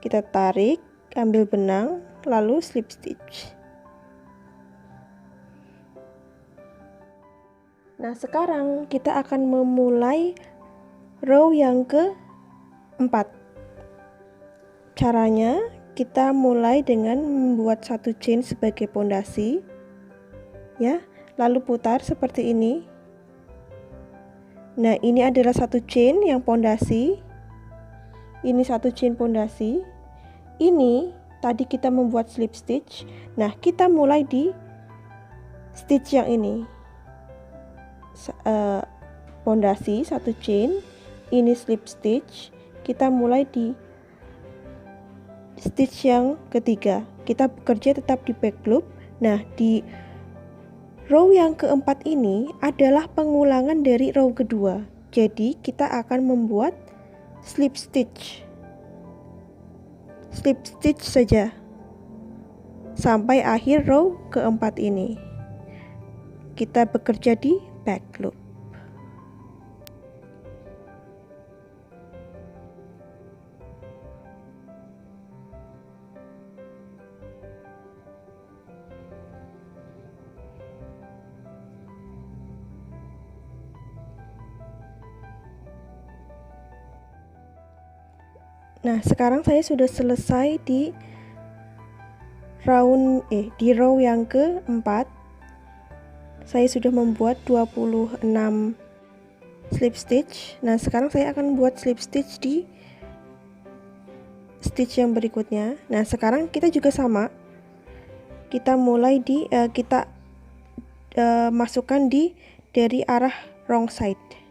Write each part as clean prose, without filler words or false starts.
Kita tarik, ambil benang, lalu slip stitch. Nah, sekarang kita akan memulai row yang keempat. Caranya, kita mulai dengan membuat satu chain sebagai pondasi, ya, lalu putar seperti ini. Nah, ini adalah satu chain yang pondasi. Ini satu chain pondasi. Ini tadi kita membuat slip stitch. Nah, kita mulai di stitch yang ini. Pondasi satu chain, ini slip stitch. Kita mulai di stitch yang ketiga. Kita bekerja tetap di back loop. Nah, di row yang keempat ini adalah pengulangan dari row kedua. Jadi kita akan membuat slip stitch saja sampai akhir row keempat ini. Kita bekerja di back loop. Nah, sekarang saya sudah selesai di row yang keempat. Saya sudah membuat 26 slip stitch. Nah, sekarang saya akan buat slip stitch di stitch yang berikutnya. Nah, sekarang kita juga sama. Kita mulai di masukkan dari arah wrong side.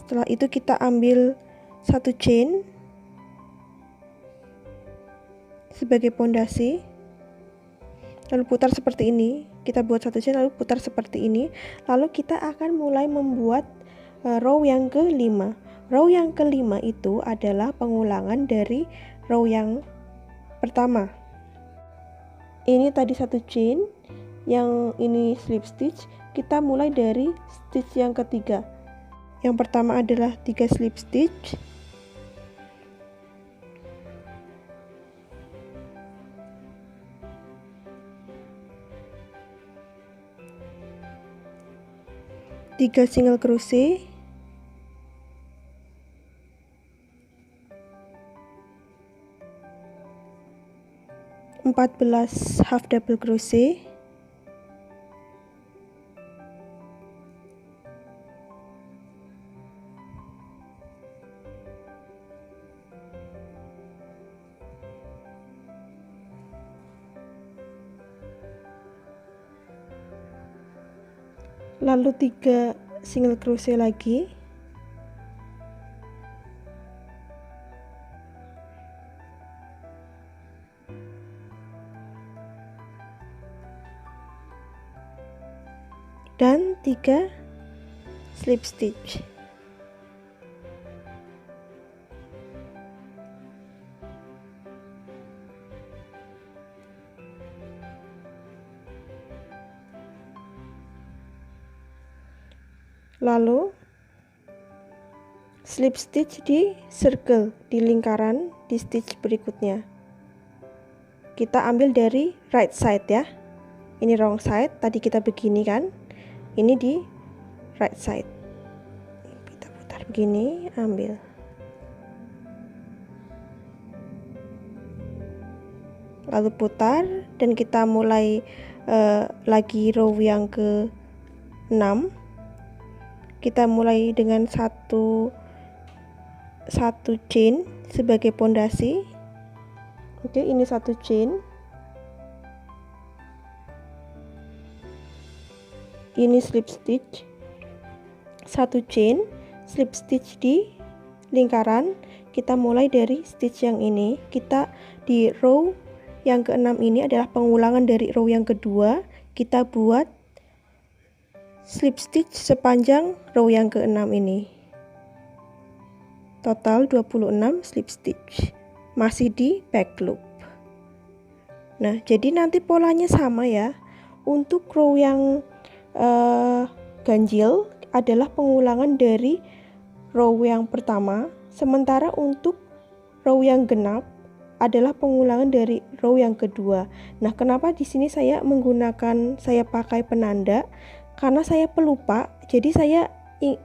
Setelah itu kita ambil satu chain sebagai pondasi, lalu putar seperti ini. Kita buat satu chain lalu putar seperti ini. Lalu kita akan mulai membuat row yang kelima. Row yang kelima itu adalah pengulangan dari row yang pertama. Ini tadi satu chain, yang ini slip stitch. Kita mulai dari stitch yang ketiga. Yang pertama adalah 3 slip stitch. Tiga single crochet. Empat belas half double crochet. Lalu 3 single crochet lagi. Dan 3 slip stitch. Lalu slip stitch di circle, di lingkaran di stitch berikutnya. Kita ambil dari right side ya. Ini wrong side, tadi kita begini kan. Ini di right side. Kita putar begini, ambil. Lalu putar dan kita mulai lagi row yang ke-6. Kita mulai dengan satu chain sebagai pondasi. Oke, ini satu chain. Ini slip stitch. Satu chain, slip stitch di lingkaran. Kita mulai dari stitch yang ini. Kita di row yang ke-6 ini adalah pengulangan dari row yang kedua. Kita buat slip stitch sepanjang row yang ke-6 ini. Total 26 slip stitch. Masih di back loop. Nah, jadi nanti polanya sama ya. Untuk row yang ganjil adalah pengulangan dari row yang pertama, sementara untuk row yang genap adalah pengulangan dari row yang kedua. Nah, kenapa di sini saya pakai penanda? Karena saya pelupa, jadi saya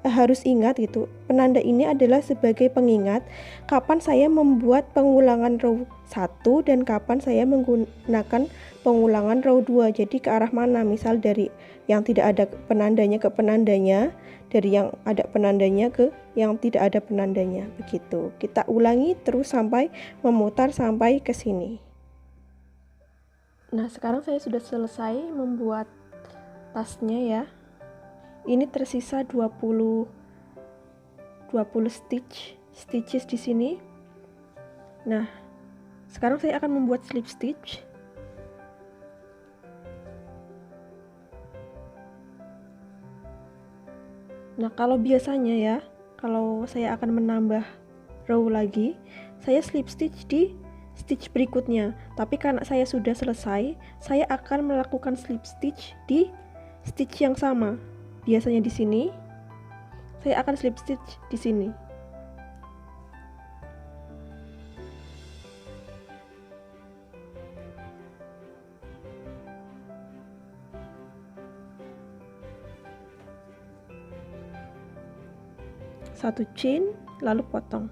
harus ingat gitu. Penanda ini adalah sebagai pengingat kapan saya membuat pengulangan row 1 dan kapan saya menggunakan pengulangan row 2. Jadi ke arah mana? Misal dari yang tidak ada penandanya ke penandanya, dari yang ada penandanya ke yang tidak ada penandanya. Begitu. Kita ulangi terus sampai memutar sampai ke sini. Nah, sekarang saya sudah selesai membuat tasnya ya. Ini tersisa 20 stitches di sini. Nah, sekarang saya akan membuat slip stitch. Nah, kalau biasanya ya, kalau saya akan menambah row lagi, saya slip stitch di stitch berikutnya. Tapi karena saya sudah selesai, saya akan melakukan slip stitch di stitch yang sama. Biasanya di sini, saya akan slip stitch di sini. Satu chain, lalu potong.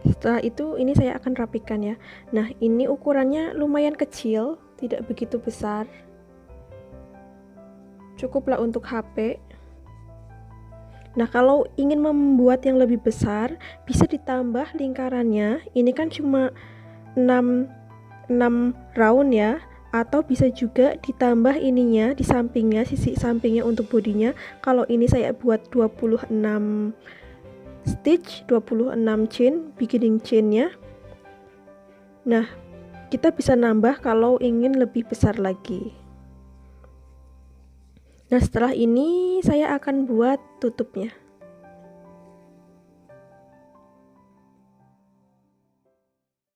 Setelah itu ini saya akan rapikan ya. Nah, ini ukurannya lumayan kecil, tidak begitu besar. Cukuplah untuk HP. Nah, kalau ingin membuat yang lebih besar, bisa ditambah lingkarannya. Ini kan cuma 6 round ya, atau bisa juga ditambah ininya di sampingnya, sisi sampingnya untuk bodinya. Kalau ini saya buat 26 stitch, 26 chain, beginning chainnya. Nah, kita bisa nambah kalau ingin lebih besar lagi. Nah, setelah ini saya akan buat tutupnya.